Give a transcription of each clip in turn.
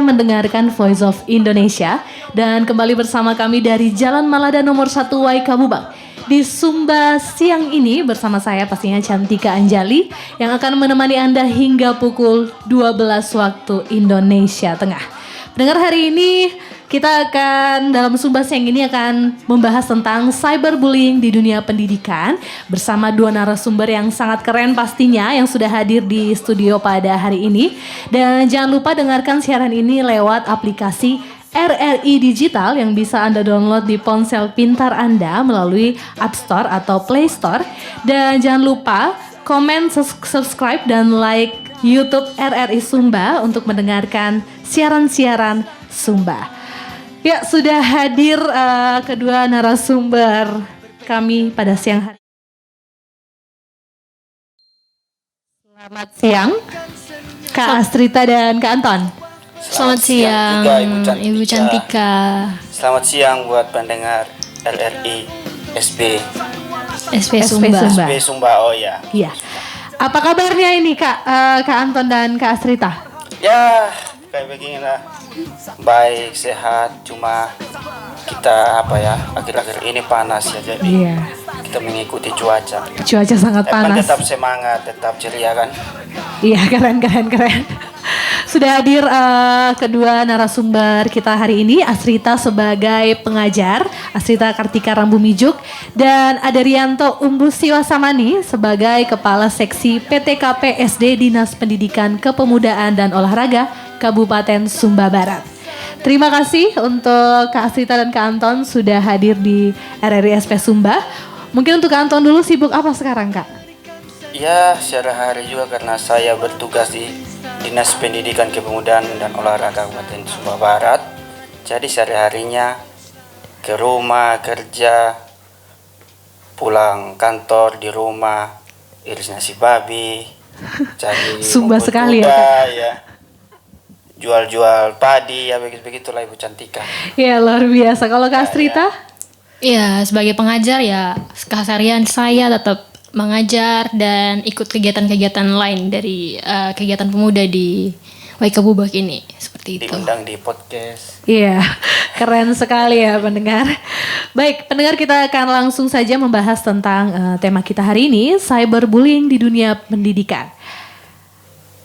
mendengarkan Voice of Indonesia dan kembali bersama kami dari Jalan Malada nomor 1 Waikabubak di Sumba siang ini bersama saya pastinya Cantika Anjali yang akan menemani Anda hingga pukul 12 waktu Indonesia Tengah. Pendengar, hari ini kita akan dalam Sumba siang ini akan membahas tentang cyberbullying di dunia pendidikan bersama dua narasumber yang sangat keren pastinya yang sudah hadir di studio pada hari ini. Dan jangan lupa dengarkan siaran ini lewat aplikasi RRI Digital yang bisa Anda download di ponsel pintar Anda melalui App Store atau Play Store. Dan jangan lupa komen, subscribe dan like YouTube RRI Sumba untuk mendengarkan siaran-siaran Sumba. Ya, sudah hadir kedua narasumber kami pada siang hari. Selamat siang, Kak Astrita dan Kak Anton. Selamat siang juga, Ibu Cantika. Selamat siang buat pendengar RRI SB Sumba. SB Sumba, oh ya. Iya. Apa kabarnya ini Kak Anton dan Kak Astrita? Ya, kayak beginilah. Baik, sehat, cuma kita akhir-akhir ini panas ya, jadi kita mengikuti cuaca. Cuaca sangat panas. Tetap semangat, tetap ceria kan? Iya, keren. Sudah hadir kedua narasumber kita hari ini, Astrita sebagai pengajar, Astrita Kartika Rambumijuk, dan Aderianto Umbu Siwasamani sebagai Kepala Seksi PTKP SD Dinas Pendidikan Kepemudaan dan Olahraga Kabupaten Sumba Barat. Terima kasih untuk Kak Astrita dan Kak Anton sudah hadir di RRI SP Sumba. Mungkin untuk Kak Anton dulu, sibuk apa sekarang Kak? Ya, sehari-hari juga karena saya bertugas di Dinas Pendidikan Kepemudaan dan Olahraga Kabupaten Sumba Barat. Jadi sehari-harinya ke rumah kerja, pulang kantor di rumah, iris nasi babi, cari Sumba sekali ya. Jual-jual padi ya, begitulah Ibu Cantika. Ya, luar biasa. Kalau Kak Astrita? Ya, sebagai pengajar ya keseharian saya tetap mengajar dan ikut kegiatan-kegiatan lain dari kegiatan pemuda di Waikabubak ini, seperti itu. Diundang di podcast. Iya, keren sekali ya pendengar. Baik, pendengar, kita akan langsung saja membahas tentang tema kita hari ini, cyberbullying di dunia pendidikan.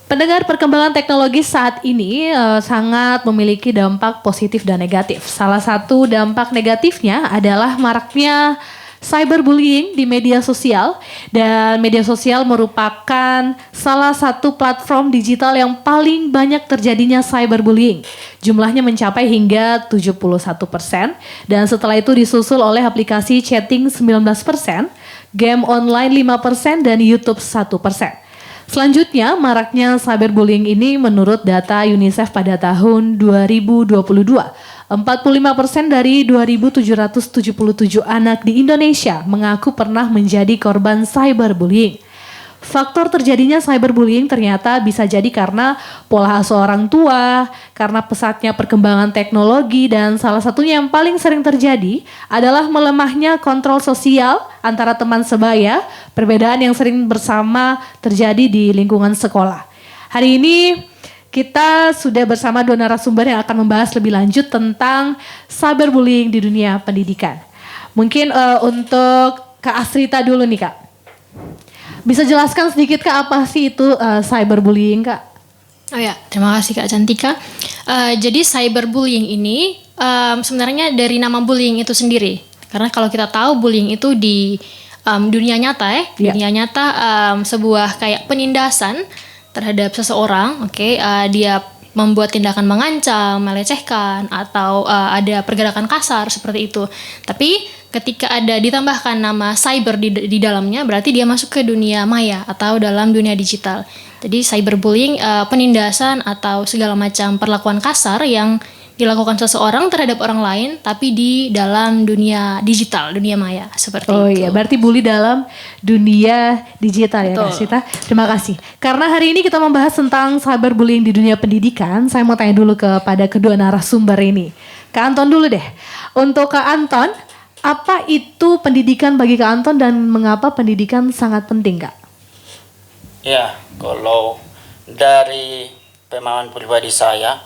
Pendengar, perkembangan teknologi saat ini sangat memiliki dampak positif dan negatif. Salah satu dampak negatifnya adalah maraknya cyberbullying di media sosial, dan media sosial merupakan salah satu platform digital yang paling banyak terjadinya cyberbullying. Jumlahnya mencapai hingga 71%, dan setelah itu disusul oleh aplikasi chatting 19%, game online 5%, dan YouTube 1%. Selanjutnya, maraknya cyberbullying ini menurut data UNICEF pada tahun 2022, 45% dari 2.777 anak di Indonesia mengaku pernah menjadi korban cyberbullying. Faktor terjadinya cyberbullying ternyata bisa jadi karena pola asuh orang tua, karena pesatnya perkembangan teknologi, dan salah satunya yang paling sering terjadi adalah melemahnya kontrol sosial antara teman sebaya, perbedaan yang sering bersama terjadi di lingkungan sekolah. Hari ini kita sudah bersama dua narasumber yang akan membahas lebih lanjut tentang cyberbullying di dunia pendidikan. Mungkin untuk Kak Astrita dulu nih Kak. Bisa jelaskan sedikit Kak, apa sih itu cyberbullying Kak? Oh ya, terima kasih Kak Cantika. Jadi cyberbullying ini sebenarnya dari nama bullying itu sendiri. Karena kalau kita tahu bullying itu di dunia nyata dunia nyata sebuah kayak penindasan terhadap seseorang, dia membuat tindakan mengancam, melecehkan, atau ada pergerakan kasar seperti itu. Tapi ketika ada ditambahkan nama cyber di dalamnya, berarti dia masuk ke dunia maya atau dalam dunia digital. Jadi cyberbullying penindasan atau segala macam perlakuan kasar yang dilakukan seseorang terhadap orang lain, tapi di dalam dunia digital, dunia maya, seperti itu. Oh iya, berarti bully dalam dunia digital. Betul. Ya Kak Sita. Terima kasih. Karena hari ini kita membahas tentang cyberbullying di dunia pendidikan, saya mau tanya dulu kepada kedua narasumber ini. Kak Anton dulu deh. Untuk Kak Anton, apa itu pendidikan bagi Kak Anton dan mengapa pendidikan sangat penting Kak? Ya, kalau dari pemahaman pribadi saya,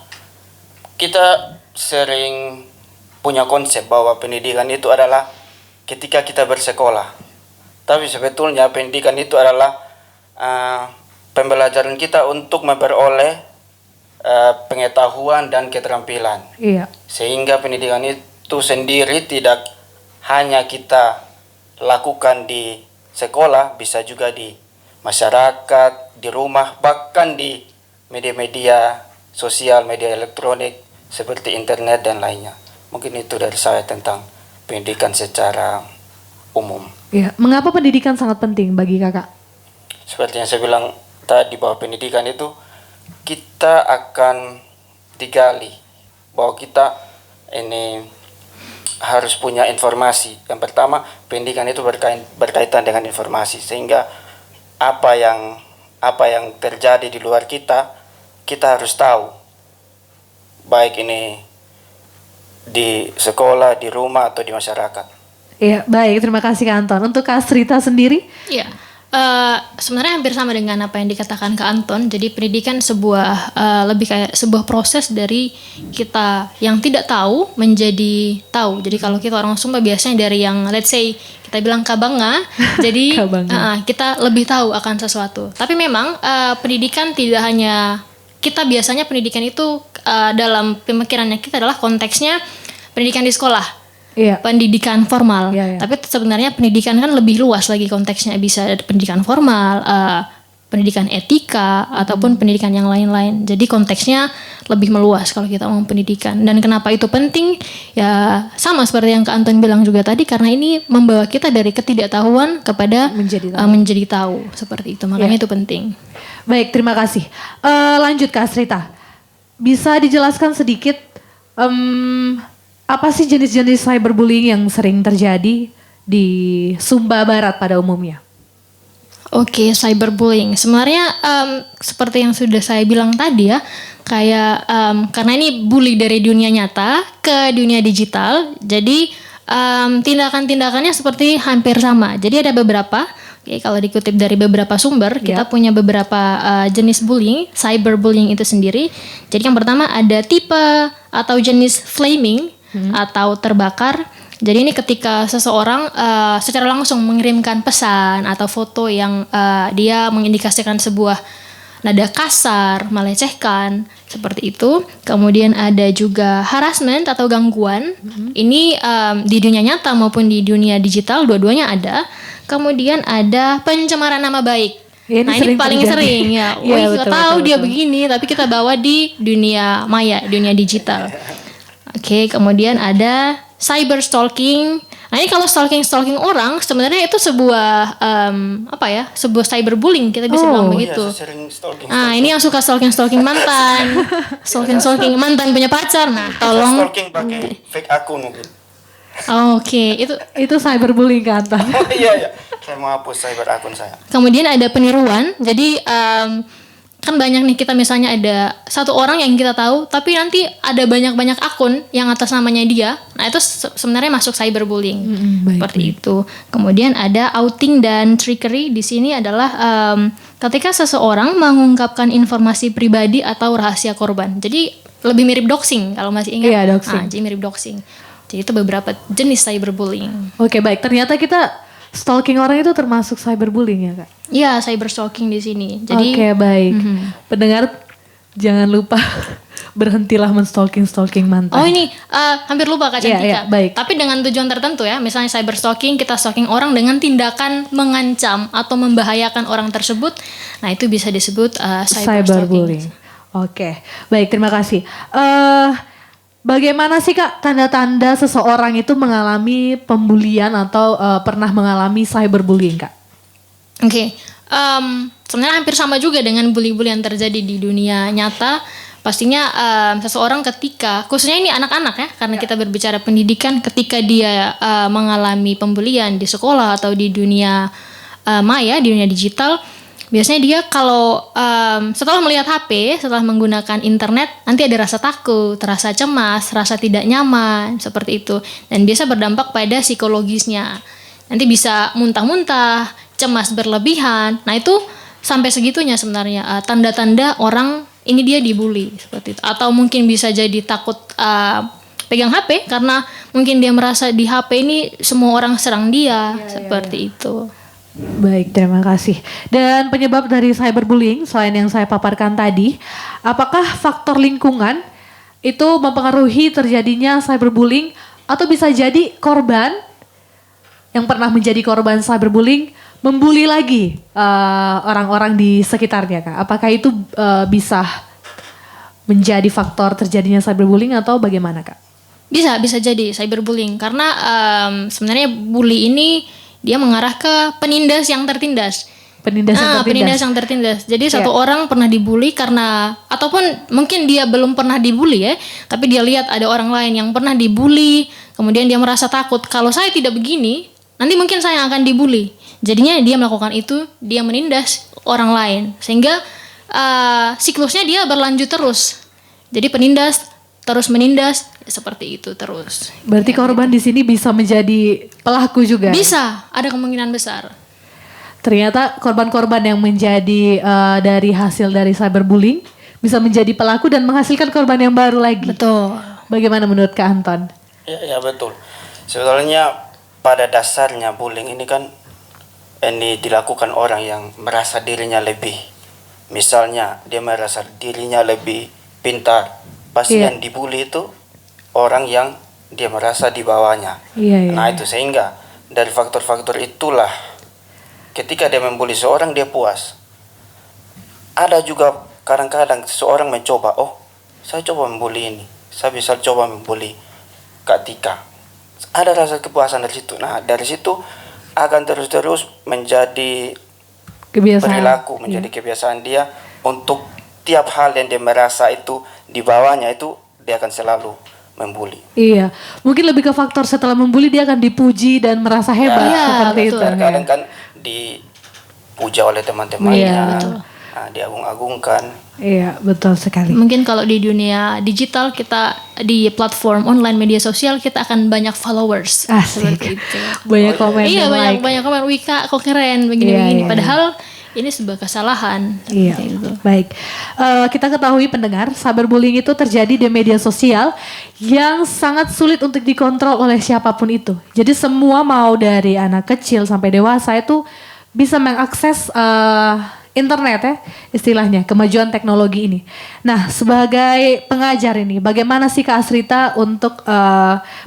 kita sering punya konsep bahwa pendidikan itu adalah ketika kita bersekolah. Tapi sebetulnya pendidikan itu adalah pembelajaran kita untuk memperoleh pengetahuan dan keterampilan. Iya. Sehingga pendidikan itu sendiri tidak hanya kita lakukan di sekolah, bisa juga di masyarakat, di rumah, bahkan di media-media sosial, media elektronik seperti internet dan lainnya. Mungkin itu dari saya tentang pendidikan secara umum. Iya. Mengapa pendidikan sangat penting bagi kakak? Seperti yang saya bilang tadi, bahwa pendidikan itu kita akan digali, bahwa kita ini harus punya informasi. Yang pertama, pendidikan itu berkaitan dengan informasi, sehingga apa yang terjadi di luar kita harus tahu, baik ini di sekolah, di rumah, atau di masyarakat. Iya, baik. Terima kasih Kak Anton. Untuk Kak Asrita sendiri? Iya. Sebenarnya hampir sama dengan apa yang dikatakan Kak Anton. Jadi pendidikan lebih kayak sebuah proses dari kita yang tidak tahu menjadi tahu. Jadi kalau kita orang Sumba biasanya dari yang let's say kita bilang kabanga, jadi kita lebih tahu akan sesuatu. Tapi memang pendidikan tidak hanya kita, biasanya pendidikan itu dalam pemikirannya kita adalah konteksnya pendidikan di sekolah. Iya. Pendidikan formal, iya. Tapi sebenarnya pendidikan kan lebih luas lagi konteksnya, bisa ada pendidikan formal, pendidikan etika, ataupun pendidikan yang lain-lain. Jadi konteksnya lebih meluas kalau kita ngomong pendidikan. Dan kenapa itu penting? Ya sama seperti yang Kak Anton bilang juga tadi, karena ini membawa kita dari ketidaktahuan kepada menjadi tahu, seperti itu. Makanya itu penting. Baik, terima kasih. Lanjut Kak Asrita, bisa dijelaskan sedikit apa sih jenis-jenis cyberbullying yang sering terjadi di Sumba Barat pada umumnya? Oke, cyberbullying. Sebenarnya seperti yang sudah saya bilang tadi ya, kayak karena ini bully dari dunia nyata ke dunia digital, jadi tindakan-tindakannya seperti hampir sama. Jadi ada beberapa, kalau dikutip dari beberapa sumber, kita punya beberapa jenis bullying, cyberbullying itu sendiri. Jadi yang pertama ada tipe atau jenis flaming, atau terbakar. Jadi ini ketika seseorang secara langsung mengirimkan pesan atau foto yang dia mengindikasikan sebuah nada kasar, melecehkan, seperti itu. Kemudian ada juga harassment atau gangguan. Ini di dunia nyata maupun di dunia digital, dua-duanya ada. Kemudian ada pencemaran nama baik. Ya, ini paling sering ya. Kita tahu dia begini, tapi kita bawa di dunia maya, dunia digital. Oke, kemudian ada cyber stalking. Nah ini kalau stalking orang sebenarnya itu sebuah sebuah cyberbullying, kita bisa bilang begitu. Nah ini yang suka stalking mantan, stalking mantan punya pacar. Nah tolong. Stalking pakai fake akun mungkin. Oke, itu cyberbullying kan? Oh iya, saya mau hapus cyber akun saya. Kemudian ada peniruan. Jadi kan banyak nih, kita misalnya ada satu orang yang kita tahu, tapi nanti ada banyak akun yang atas namanya dia. Nah itu sebenarnya masuk cyberbullying, seperti itu. Kemudian ada outing dan trickery. Di sini adalah ketika seseorang mengungkapkan informasi pribadi atau rahasia korban. Jadi lebih mirip doxing kalau masih ingat. Iya, doxing. Jadi mirip doxing. Jadi itu beberapa jenis cyberbullying. Oke, baik. Ternyata kita stalking orang itu termasuk cyberbullying ya Kak? Iya, cyber stalking di sini. Jadi oke, baik. Pendengar jangan lupa berhentilah menstalking mantan. Oh ini hampir lupa Kak Cantika. Iya, baik. Tapi dengan tujuan tertentu ya. Misalnya cyber stalking, kita stalking orang dengan tindakan mengancam atau membahayakan orang tersebut. Nah itu bisa disebut cyberbullying. Oke, baik, terima kasih. Bagaimana sih Kak tanda-tanda seseorang itu mengalami pembulian atau pernah mengalami cyberbullying Kak? Oke, sebenarnya hampir sama juga dengan bully-bully yang terjadi di dunia nyata. Pastinya seseorang ketika, khususnya ini anak-anak ya, karena kita berbicara pendidikan, ketika dia mengalami pembulian di sekolah atau di dunia maya, di dunia digital, biasanya dia kalau setelah melihat HP, setelah menggunakan internet, nanti ada rasa takut, rasa cemas, rasa tidak nyaman, seperti itu. Dan biasa berdampak pada psikologisnya. Nanti bisa muntah-muntah, cemas berlebihan. Nah itu sampai segitunya sebenarnya tanda-tanda orang ini dia dibully seperti itu. Atau mungkin bisa jadi takut pegang HP karena mungkin dia merasa di HP ini semua orang serang dia seperti itu. Baik, terima kasih. Dan penyebab dari cyberbullying selain yang saya paparkan tadi, apakah faktor lingkungan itu mempengaruhi terjadinya cyberbullying atau bisa jadi korban yang pernah menjadi korban cyberbullying membuli lagi orang-orang di sekitarnya, Kak? Apakah itu bisa menjadi faktor terjadinya cyberbullying atau bagaimana, Kak? Bisa jadi cyberbullying karena sebenarnya bully ini dia mengarah ke penindas yang tertindas. Penindas yang tertindas. Jadi satu orang pernah dibully karena ataupun mungkin dia belum pernah dibully ya, tapi dia lihat ada orang lain yang pernah dibully, kemudian dia merasa takut kalau saya tidak begini, nanti mungkin saya akan dibully. Jadinya dia melakukan itu, dia menindas orang lain sehingga siklusnya dia berlanjut terus. Jadi penindas terus menindas seperti itu terus. Berarti korban di sini bisa menjadi pelaku juga. Bisa, ada kemungkinan besar. Ternyata korban-korban yang menjadi dari hasil dari cyberbullying bisa menjadi pelaku dan menghasilkan korban yang baru lagi. Betul. Bagaimana menurut Kak Anton? Ya betul. Sebetulnya pada dasarnya bullying ini kan ini dilakukan orang yang merasa dirinya lebih. Misalnya dia merasa dirinya lebih pintar. Pasti yang dibully itu orang yang dia merasa di bawahnya. Nah itu sehingga dari faktor-faktor itulah ketika dia membuli seorang dia puas. Ada juga kadang-kadang seseorang mencoba, saya coba membuli ini, saya bisa coba membuli Kak Tika. Ada rasa kepuasan dari situ. Nah dari situ akan terus-terus menjadi kebiasaan. Perilaku, menjadi kebiasaan dia untuk tiap hal yang dia merasa itu di bawahnya itu dia akan selalu membuli. Iya, mungkin lebih ke faktor setelah membuli dia akan dipuji dan merasa hebat seperti itu. Terkadang kan dipuja oleh teman-temannya, diagung-agungkan. Iya, betul sekali. Mungkin kalau di dunia digital kita di platform online media sosial kita akan banyak followers. Asik. Itu. Banyak komen. Iya, banyak komen. Wika kok keren begini-begini. Padahal ini sebuah kesalahan. Iya. Gitu. Baik. Kita ketahui pendengar, cyberbullying itu terjadi di media sosial yang sangat sulit untuk dikontrol oleh siapapun itu. Jadi semua mau dari anak kecil sampai dewasa itu bisa mengakses internet ya istilahnya, kemajuan teknologi ini. Nah sebagai pengajar ini bagaimana sih Kak Asrita untuk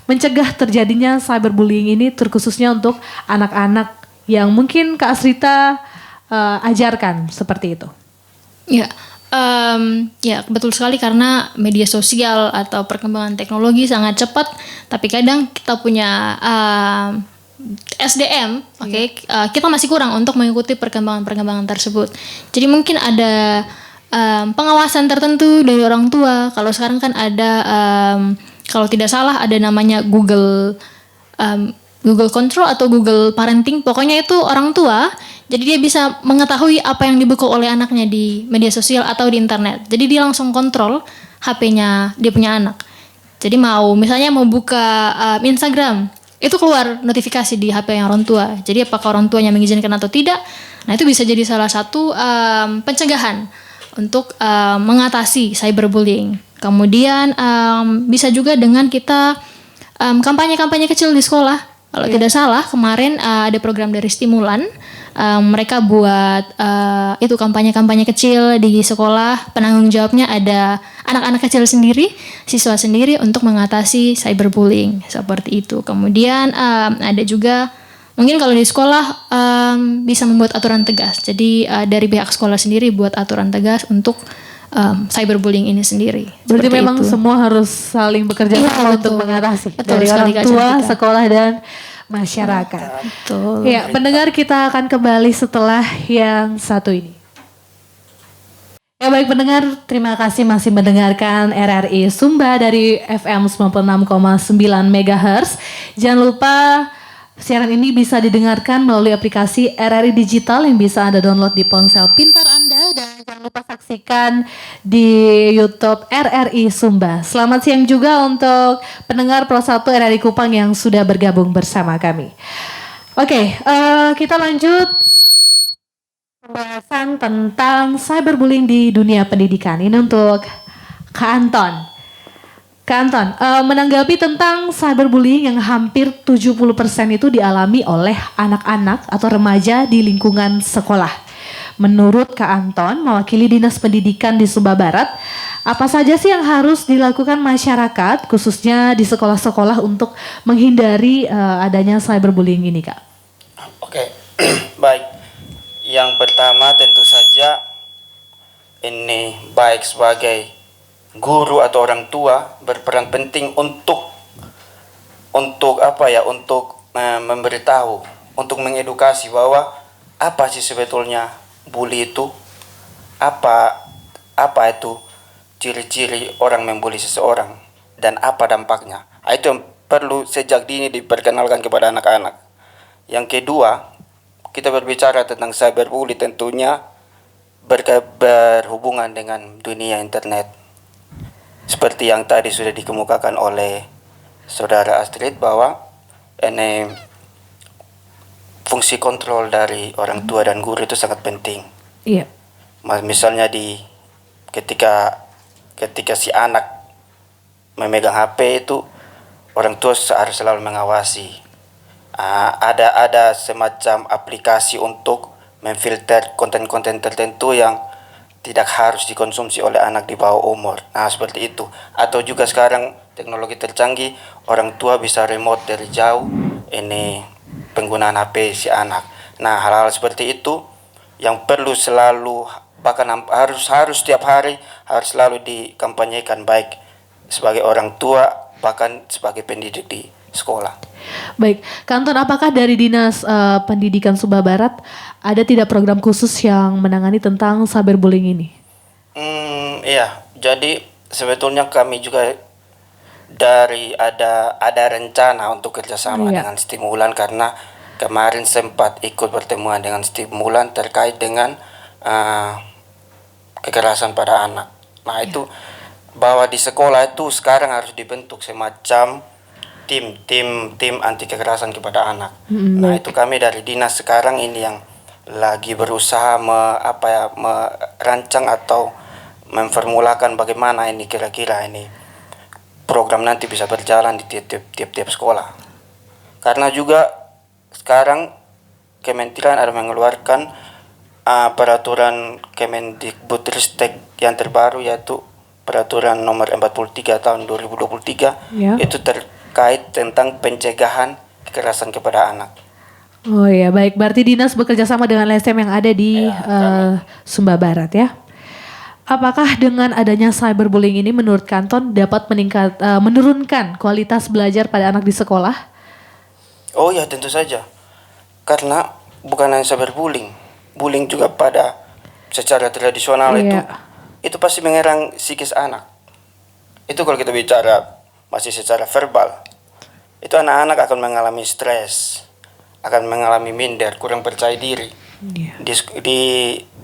mencegah terjadinya cyberbullying ini terkhususnya untuk anak-anak yang mungkin Kak Asrita ajarkan seperti itu? Ya, betul sekali karena media sosial atau perkembangan teknologi sangat cepat, tapi kadang kita punya SDM, kita masih kurang untuk mengikuti perkembangan tersebut. Jadi mungkin ada pengawasan tertentu dari orang tua. Kalau sekarang kan ada, kalau tidak salah ada namanya Google Control atau Google Parenting. Pokoknya itu orang tua. Jadi dia bisa mengetahui apa yang dibuka oleh anaknya di media sosial atau di internet. Jadi dia langsung kontrol HP-nya dia punya anak. Jadi misalnya mau buka Instagram, itu keluar notifikasi di HP yang orang tua. Jadi apakah orang tuanya mengizinkan atau tidak? Nah itu bisa jadi salah satu pencegahan untuk mengatasi cyberbullying. Kemudian bisa juga dengan kita kampanye-kampanye kecil di sekolah. Kalau tidak salah kemarin ada program dari Stimulan. Mereka buat itu kampanye-kampanye kecil di sekolah. Penanggung jawabnya ada anak-anak kecil sendiri, siswa sendiri untuk mengatasi cyberbullying seperti itu. Kemudian ada juga mungkin kalau di sekolah bisa membuat aturan tegas. Jadi dari pihak sekolah sendiri buat aturan tegas untuk cyberbullying ini sendiri. Berarti memang itu. Semua harus saling bekerja sama untuk mengatasi. Betul, dari orang tua, sekolah dan masyarakat. Betul. Ya, pendengar kita akan kembali setelah yang satu ini. Ya baik pendengar, terima kasih masih mendengarkan RRI Sumba dari FM 96,9 MHz. Jangan lupa siaran ini bisa didengarkan melalui aplikasi RRI Digital yang bisa Anda download di ponsel pintar Anda dan jangan lupa saksikan di YouTube RRI Sumba. Selamat siang juga untuk pendengar Pro 1 RRI Kupang yang sudah bergabung bersama kami. Oke, kita lanjut Pembahasan tentang cyberbullying di dunia pendidikan. Ini untuk Kak Anton. Kak Anton, menanggapi tentang cyberbullying yang hampir 70% itu dialami oleh anak-anak atau remaja di lingkungan sekolah. Menurut Kak Anton, mewakili Dinas Pendidikan di Sumba Barat, apa saja sih yang harus dilakukan masyarakat, khususnya di sekolah-sekolah untuk menghindari adanya cyberbullying ini, Kak? Oke, baik. Yang pertama tentu saja ini baik sebagai guru atau orang tua berperan penting untuk memberitahu, untuk mengedukasi bahwa apa sih sebetulnya bully itu, apa itu ciri-ciri orang membuli seseorang dan apa dampaknya. Itu yang perlu sejak dini diperkenalkan kepada anak-anak. Yang kedua, kita berbicara tentang cyberbully tentunya berhubungan dengan dunia internet. Seperti yang tadi sudah dikemukakan oleh Saudara Astrid bahwa ini fungsi kontrol dari orang tua dan guru itu sangat penting. Iya. Misalnya ketika si anak memegang HP itu orang tua harus selalu mengawasi. Ada semacam aplikasi untuk memfilter konten-konten tertentu yang tidak harus dikonsumsi oleh anak di bawah umur. Nah, seperti itu. Atau juga sekarang teknologi tercanggih, orang tua bisa remote dari jauh ini penggunaan HP si anak. Nah, hal-hal seperti itu yang perlu selalu, bahkan harus setiap hari harus selalu dikampanyekan, baik sebagai orang tua bahkan sebagai pendidik di sekolah. Baik, Kak Anton, apakah dari Dinas Pendidikan Sumba Barat ada tidak program khusus yang menangani tentang cyberbullying ini? Iya, jadi sebetulnya kami juga ada rencana untuk kerjasama dengan Stimulan, karena kemarin sempat ikut pertemuan dengan Stimulan terkait dengan kekerasan pada anak. Nah, itu bahwa di sekolah itu sekarang harus dibentuk semacam tim anti kekerasan kepada anak. Nah, itu kami dari dinas sekarang ini yang lagi berusaha merancang atau memformulakan bagaimana ini kira-kira ini program nanti bisa berjalan di tiap sekolah. Karena juga sekarang Kementerian ada mengeluarkan peraturan Kemendikbudristek yang terbaru, yaitu peraturan nomor 43 tahun 2023 itu terkait tentang pencegahan kekerasan kepada anak. Oh ya, baik. Berarti dinas bekerja sama dengan LSM yang ada di Sumba Barat ya. Apakah dengan adanya cyberbullying ini menurut Kanton dapat menurunkan kualitas belajar pada anak di sekolah? Oh ya, tentu saja. Karena bukan hanya cyberbullying, bullying juga pada secara tradisional itu pasti menyerang psikis anak. Itu kalau kita bicara masih secara verbal, itu anak-anak akan mengalami stres, akan mengalami minder, kurang percaya diri. Di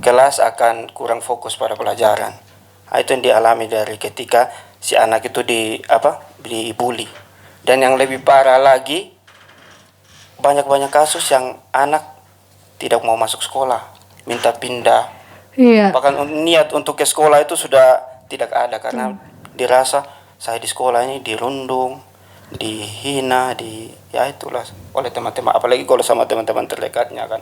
kelas akan kurang fokus pada pelajaran. Nah, itu yang dialami dari ketika si anak itu dibully. Dan yang lebih parah lagi, banyak kasus yang anak tidak mau masuk sekolah, minta pindah. Bahkan niat untuk ke sekolah itu sudah tidak ada karena dirasa saya di sekolah ini dirundung, dihina, itulah oleh teman-teman, apalagi kalau sama teman-teman terdekatnya kan.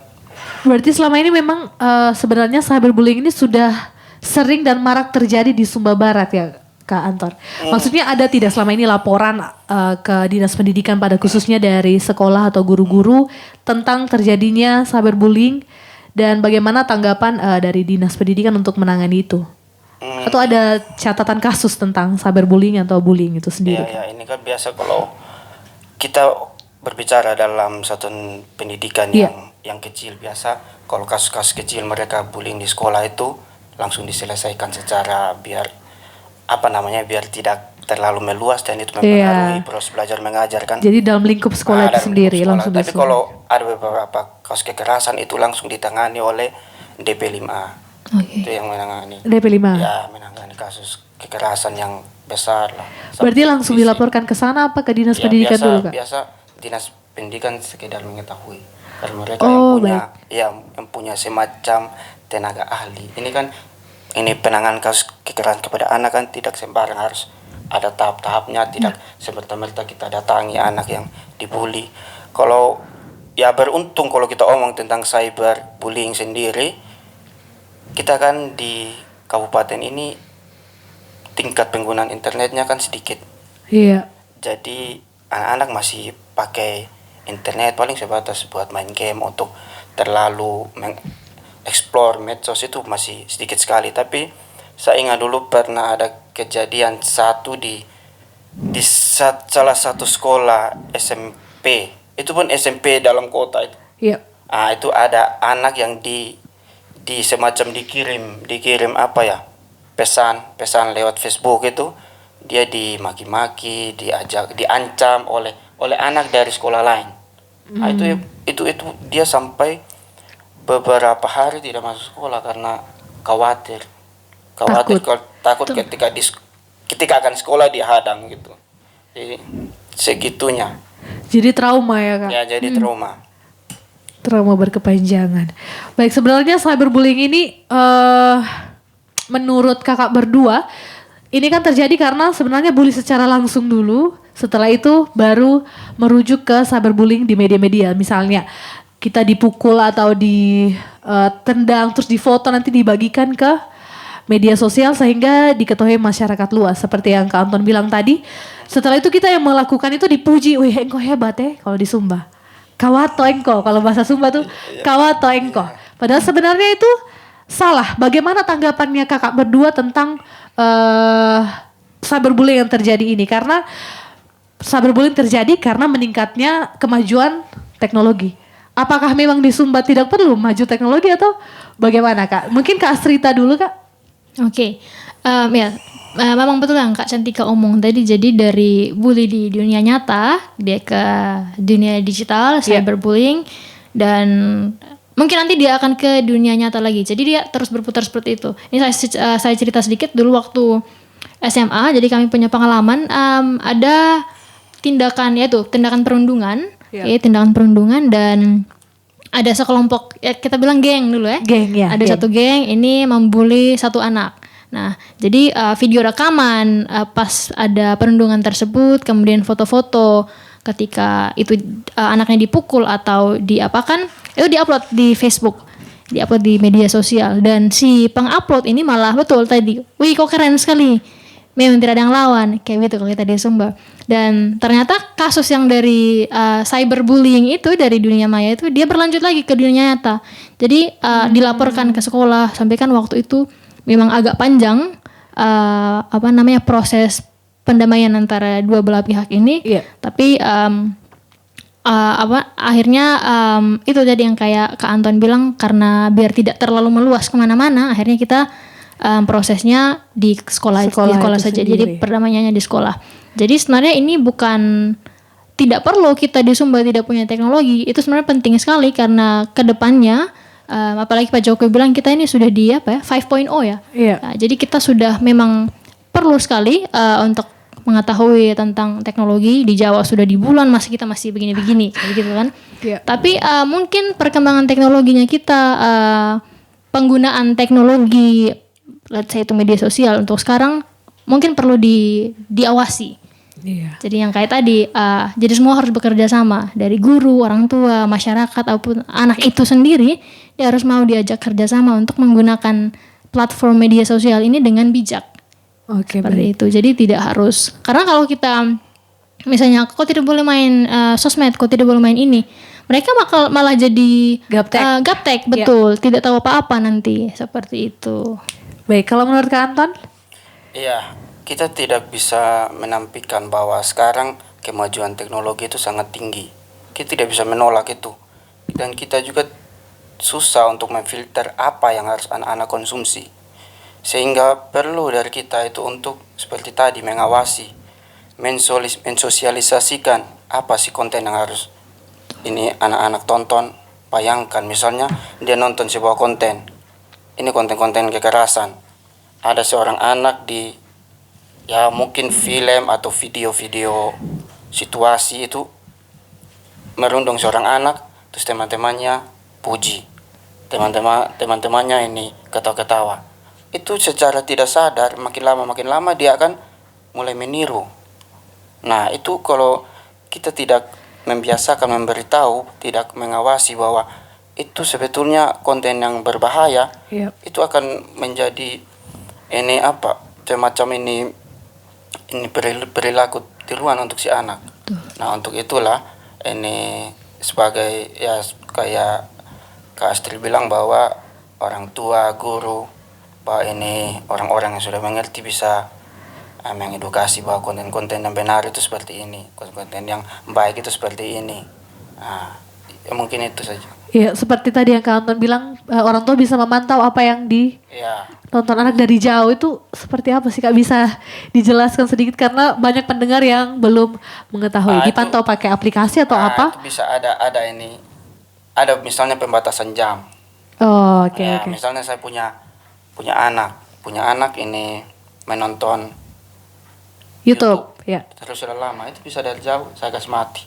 Berarti selama ini memang sebenarnya cyberbullying ini sudah sering dan marak terjadi di Sumba Barat ya, Kak Anton. Maksudnya ada tidak selama ini laporan ke Dinas Pendidikan pada khususnya dari sekolah atau guru-guru tentang terjadinya cyberbullying dan bagaimana tanggapan dari Dinas Pendidikan untuk menangani itu? Atau ada catatan kasus tentang cyberbullying atau bullying itu sendiri? Ya, ini kan biasa kalau kita berbicara dalam satuan pendidikan yang kecil, biasa kalau kasus-kasus kecil mereka bullying di sekolah itu langsung diselesaikan secara biar tidak terlalu meluas dan itu mempengaruhi proses belajar mengajar kan. Jadi dalam lingkup sekolah itu sendiri langsung. Tapi kalau ada beberapa kasus kekerasan itu langsung ditangani oleh DP5A. Itu yang menangani. DP5. Ya, menangani kasus kekerasan yang besar lah. Berarti langsung dilaporkan ke sana apa ke Dinas Pendidikan dulu, Kak? Biasa Dinas Pendidikan sekedar mengetahui. Karena mereka yang punya semacam tenaga ahli. Ini kan ini penanganan kasus kekerasan kepada anak kan tidak sembarang, harus ada tahap-tahapnya, tidak semerta-merta kita datangi anak yang dibully. Kalau ya beruntung kalau kita omong tentang cyberbullying sendiri, kita kan di kabupaten ini tingkat penggunaan internetnya kan sedikit. Iya. Jadi anak-anak masih pakai internet paling sebatas buat main game, untuk terlalu mengeksplor medsos itu masih sedikit sekali. Tapi saya ingat dulu pernah ada kejadian satu di salah satu sekolah SMP. Itu pun SMP dalam kota itu. Iya. Itu ada anak yang di semacam dikirim apa ya, pesan lewat Facebook itu, dia dimaki-maki, diancam oleh anak dari sekolah lain. Itu dia sampai beberapa hari tidak masuk sekolah karena khawatir takut ketika akan sekolah dihadang gitu. Jadi segitunya. Jadi trauma ya Kak? Ya, jadi trauma. Trauma berkepanjangan. Baik, sebenarnya cyberbullying ini menurut kakak berdua, ini kan terjadi karena sebenarnya bully secara langsung dulu, setelah itu baru merujuk ke cyberbullying di media-media. Misalnya kita dipukul atau ditendang terus difoto nanti dibagikan ke media sosial sehingga diketahui masyarakat luas. Seperti yang Kak Anton bilang tadi, setelah itu kita yang melakukan itu dipuji, wih engkau hebat kalau di Sumba. Kawato engko, kalau bahasa Sumba tuh kawato engko. Padahal sebenarnya itu salah. Bagaimana tanggapannya kakak berdua tentang cyberbullying yang terjadi ini? Karena cyberbullying terjadi karena meningkatnya kemajuan teknologi. Apakah memang di Sumba tidak perlu maju teknologi atau bagaimana Kak? Mungkin Kak Asrita dulu Kak. Oke. Memang betul yang Kak Cantika omong tadi, jadi dari bully di dunia nyata dia ke dunia digital, cyberbullying, dan mungkin nanti dia akan ke dunia nyata lagi. Jadi dia terus berputar seperti itu. Ini saya cerita sedikit dulu waktu SMA. Jadi kami punya pengalaman ada tindakan perundungan, tindakan perundungan, dan ada sekelompok kita bilang geng dulu ya. Ada satu geng ini membuli satu anak. Nah, jadi video rekaman pas ada perundungan tersebut, kemudian foto-foto ketika itu anaknya dipukul atau diapakan, itu diupload di Facebook, diupload di media sosial, dan si pengupload ini malah betul tadi, wih kok keren sekali, memang tidak ada yang lawan, kayak gitu kalau kita di Sumba. Dan ternyata kasus yang dari cyberbullying itu dari dunia maya itu dia berlanjut lagi ke dunia nyata. Jadi dilaporkan ke sekolah, sampai kan waktu itu memang agak panjang proses pendamaian antara dua belah pihak ini. Tapi akhirnya itu tadi yang kayak Kak Anton bilang, karena biar tidak terlalu meluas kemana-mana, akhirnya kita prosesnya di sekolah saja. Jadi perdamaiannya di sekolah. Jadi sebenarnya ini bukan tidak perlu kita di Sumba tidak punya teknologi, itu sebenarnya penting sekali karena kedepannya apalagi Pak Jokowi bilang kita ini sudah di 5.0 ya. Nah, jadi kita sudah memang perlu sekali untuk mengetahui tentang teknologi. Di Jawa sudah di bulan kita masih begini-begini gitu kan. Tapi mungkin perkembangan teknologinya kita, penggunaan teknologi let's say itu media sosial untuk sekarang mungkin perlu diawasi. Jadi yang kayak tadi, jadi semua harus bekerja sama, dari guru, orang tua, masyarakat, ataupun anak itu sendiri, dia harus mau diajak kerjasama untuk menggunakan platform media sosial ini dengan bijak. Seperti itu. Jadi tidak harus, karena kalau kita misalnya kok tidak boleh main sosmed, kok tidak boleh main ini, mereka malah jadi gaptek, betul, tidak tahu apa-apa nanti, seperti itu. Baik, kalau menurut Kak Anton? Iya. Kita tidak bisa menampilkan bahwa sekarang kemajuan teknologi itu sangat tinggi. Kita tidak bisa menolak itu. Dan kita juga susah untuk memfilter apa yang harus anak-anak konsumsi. Sehingga perlu dari kita itu untuk seperti tadi mengawasi, mensosialisasikan apa sih konten yang harus ini anak-anak tonton. Bayangkan misalnya dia nonton sebuah konten. Ini konten-konten kekerasan. Ada seorang anak mungkin film atau video-video situasi itu merundung seorang anak, terus teman-temannya puji. teman-temannya ini ketawa-ketawa. Itu secara tidak sadar makin lama dia akan mulai meniru. Nah, itu kalau kita tidak membiasakan memberitahu, tidak mengawasi bahwa itu sebetulnya konten yang berbahaya, Iya. itu akan menjadi ini apa? Semacam ini perilaku tiruan untuk si anak. Nah, untuk itulah ini sebagai ya kayak Kak Astrid bilang bahwa orang tua, guru, bahwa ini orang-orang yang sudah mengerti bisa mengedukasi bahwa konten-konten yang benar itu seperti ini, konten yang baik itu seperti ini. Nah, ya mungkin itu saja. Ya, seperti tadi yang Kak Anton bilang, orang tua bisa memantau apa yang Ya, ditonton anak dari jauh. Itu seperti apa sih Kak? Bisa dijelaskan sedikit karena banyak pendengar yang belum mengetahui. Ah, Dipantau pakai aplikasi atau apa? itu bisa ada ini, ada misalnya pembatasan jam. Oh, oke Ya, oke. misalnya saya punya anak ini menonton YouTube, ya. terus sudah lama, itu bisa dari jauh saya kasih mati.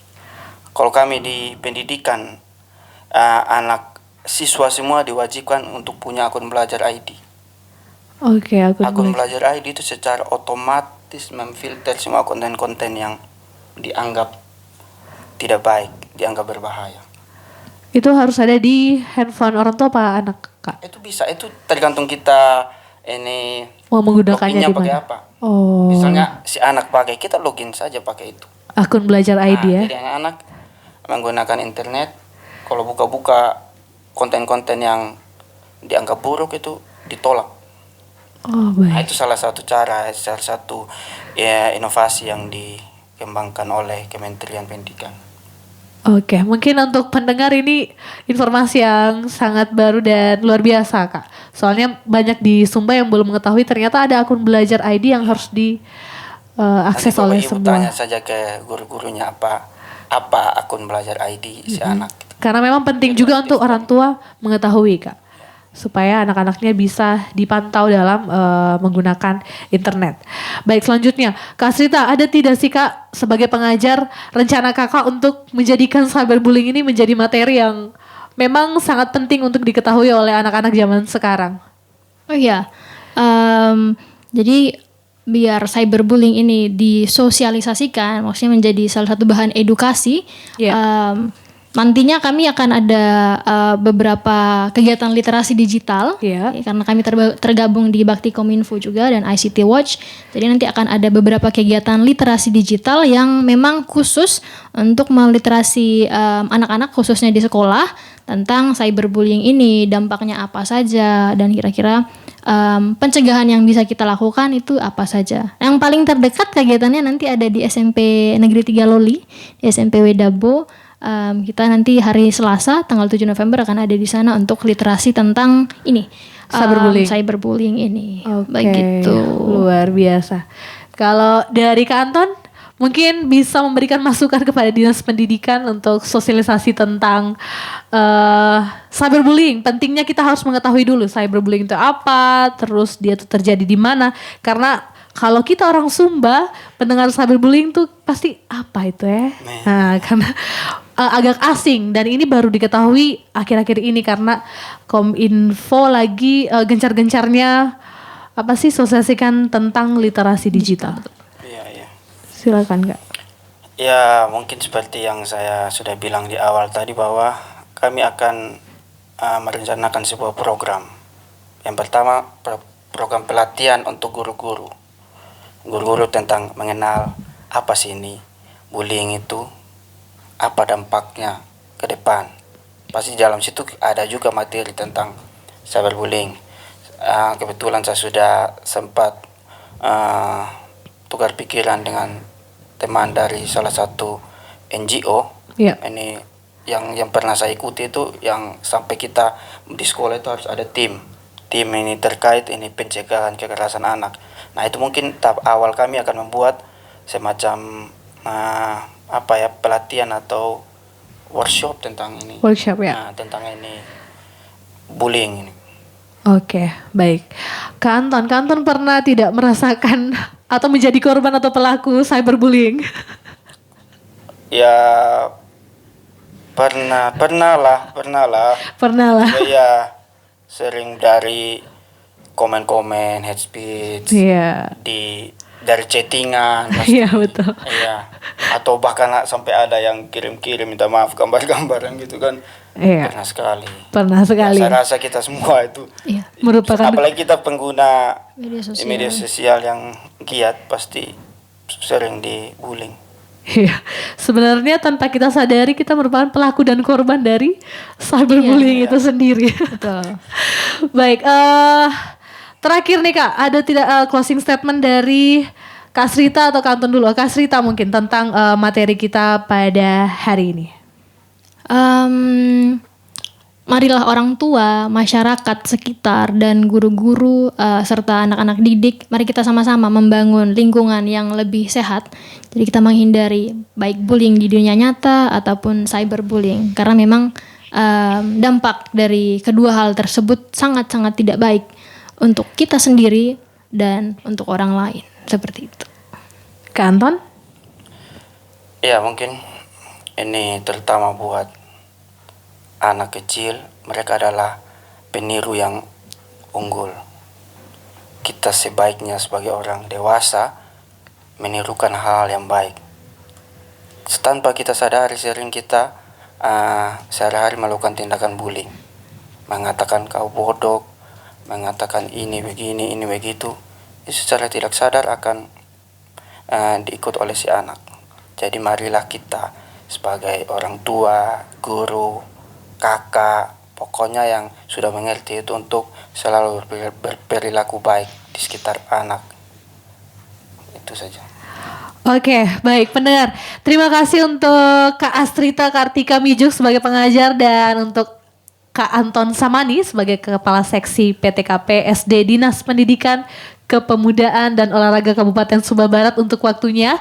Kalau kami di pendidikan, anak siswa semua diwajibkan untuk punya akun belajar ID. Oke, aku Akun mulai. belajar ID itu secara otomatis memfilter semua konten-konten yang dianggap tidak baik, dianggap berbahaya. Itu harus ada di handphone orang tua apa anak Kak? Itu bisa, itu tergantung kita ini Mau menggunakannya loginnya di pakai mana? apa. Oh, Misalnya si anak pakai, kita login saja pakai itu. akun belajar ID ya. Jadi anak-anak menggunakan internet, kalau buka-buka konten-konten yang dianggap buruk itu ditolak. Oh, Nah, baik. itu salah satu cara, salah satu ya, inovasi yang dikembangkan oleh Kementerian Pendidikan. Oke, mungkin untuk pendengar ini informasi yang sangat baru dan luar biasa Kak. Soalnya banyak di Sumba yang belum mengetahui ternyata ada akun belajar ID yang harus diakses Nanti oleh Bapak Ibu semua. tanya saja ke guru-gurunya apa akun belajar ID si anak. Karena memang penting juga untuk orang tua mengetahui Kak. Supaya anak-anaknya bisa dipantau dalam menggunakan internet. Baik, selanjutnya Kak Srita, ada tidak sih Kak sebagai pengajar rencana Kakak untuk menjadikan cyberbullying ini menjadi materi yang memang sangat penting untuk diketahui oleh anak-anak zaman sekarang? Oh iya, jadi biar cyberbullying ini disosialisasikan, maksudnya menjadi salah satu bahan edukasi. Iya. Nantinya kami akan ada beberapa kegiatan literasi digital, Iya. ya, karena kami tergabung di Bakti Kominfo juga dan ICT Watch. Jadi nanti akan ada beberapa kegiatan literasi digital yang memang khusus untuk meliterasi anak-anak khususnya di sekolah tentang cyberbullying ini, dampaknya apa saja, dan kira-kira pencegahan yang bisa kita lakukan itu apa saja. Yang paling terdekat kegiatannya nanti ada di SMP Negeri 3 Loli, di SMP Wedabo. Kita nanti hari Selasa tanggal 7 November akan ada di sana untuk literasi tentang ini cyberbullying ini. Oke, Begitu. luar biasa. Kalau dari Kak Anton, mungkin bisa memberikan masukan kepada Dinas Pendidikan untuk sosialisasi tentang cyberbullying. Pentingnya kita harus mengetahui dulu cyberbullying itu apa, terus dia tuh terjadi di mana. Karena kalau kita orang Sumba, pendengar cyberbullying tuh pasti apa itu ya? Nah, karena agak asing dan ini baru diketahui akhir-akhir ini karena Kominfo lagi gencar-gencarnya apa sih sosialisasikan tentang literasi digital. Iya, iya. Silakan Kak. Ya, mungkin seperti yang saya sudah bilang di awal tadi bahwa kami akan merencanakan sebuah program. Yang pertama, program pelatihan untuk guru-guru. Guru-guru tentang mengenal apa sih ini bullying itu, apa dampaknya ke depan. Pasti dalam situ ada juga materi tentang cyberbullying. Kebetulan saya sudah sempat tukar pikiran dengan teman dari salah satu NGO. Iya. Ini yang pernah saya ikuti itu yang sampai kita di sekolah itu harus ada tim ini terkait ini pencegahan kekerasan anak. Nah, itu mungkin tahap awal kami akan membuat semacam pelatihan atau workshop tentang ini. Workshop ya. Nah, tentang ini bullying ini. Oke, baik. Kak Anton pernah tidak merasakan atau menjadi korban atau pelaku cyberbullying? Ya, Pernah lah. Pernah lah. Iya, sering dari komen-komen, hate speech, Iya. dari chattingan, pasti. Iya betul. Iya. Atau bahkan sampai ada yang kirim-kirim minta maaf gambar-gambaran gitu kan. Iya. Pernah sekali. Saya Saya rasa kita semua itu, Iya. merupakan apalagi kita pengguna Media sosial. sosial yang giat, pasti sering dibullying. Iya, sebenarnya tanpa kita sadari kita merupakan pelaku dan korban dari cyberbullying itu sendiri. Betul. Baik, terakhir nih Kak, ada tidak closing statement dari Kak Srita atau Kak Anton dulu? Kak Srita mungkin tentang materi kita pada hari ini. Marilah orang tua, masyarakat sekitar, dan guru-guru serta anak-anak didik, mari kita sama-sama membangun lingkungan yang lebih sehat. Jadi kita menghindari baik bullying di dunia nyata ataupun cyberbullying, karena memang dampak dari kedua hal tersebut sangat-sangat tidak baik untuk kita sendiri dan untuk orang lain, seperti itu. Kak Anton? Ya mungkin ini terutama buat anak kecil, mereka adalah peniru yang unggul. Kita sebaiknya sebagai orang dewasa menirukan hal yang baik. Tanpa kita sadari sering kita sehari-hari melakukan tindakan bullying. Mengatakan kau bodoh, mengatakan ini begini, ini begitu. Itu secara tidak sadar akan diikut oleh si anak. Jadi marilah kita sebagai orang tua, guru, kakak, pokoknya yang sudah mengerti itu untuk selalu berperilaku baik di sekitar anak. Itu saja. Oke, baik pendengar. Terima kasih untuk Kak Astrita Kartika Mijuk sebagai pengajar dan untuk Kak Anton Samani sebagai Kepala Seksi PTKP SD Dinas Pendidikan Kepemudaan dan Olahraga Kabupaten Sumba Barat untuk waktunya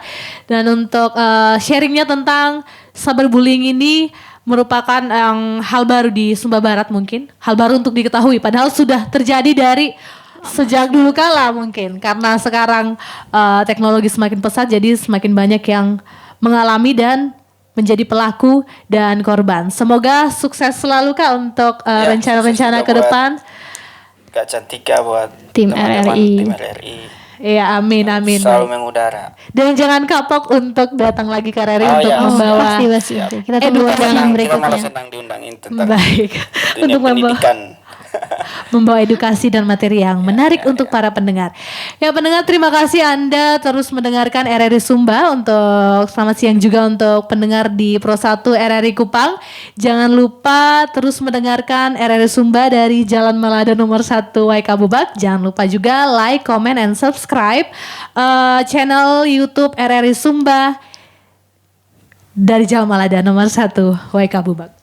dan untuk sharingnya tentang cyberbullying ini merupakan hal baru di Sumba Barat mungkin. Hal baru untuk diketahui padahal sudah terjadi dari sejak dulu kala mungkin. Karena sekarang teknologi semakin pesat jadi semakin banyak yang mengalami dan menjadi pelaku dan korban. Semoga sukses selalu Kak untuk rencana-rencana ke depan. Kak Cantika buat Tim teman-teman RRI. tim RRI. Iya, amin. Selalu mengudara. Dan jangan kapok untuk datang lagi ke RRI untuk iya. membawa Pasti. Kita tunggu edukasi undangan Kita malah berikutnya. senang diundangin tentang baik dunia untuk membawa pendidikan. membawa edukasi dan materi yang menarik untuk para pendengar. Ya pendengar, terima kasih Anda terus mendengarkan RRI Sumba. Untuk selamat siang juga untuk pendengar di Pro 1 RRI Kupang. Jangan lupa terus mendengarkan RRI Sumba dari Jalan Malada nomor 1 Waika Bubak. Jangan lupa juga like, comment, and subscribe channel YouTube RRI Sumba dari Jalan Malada nomor 1 Waika Bubak.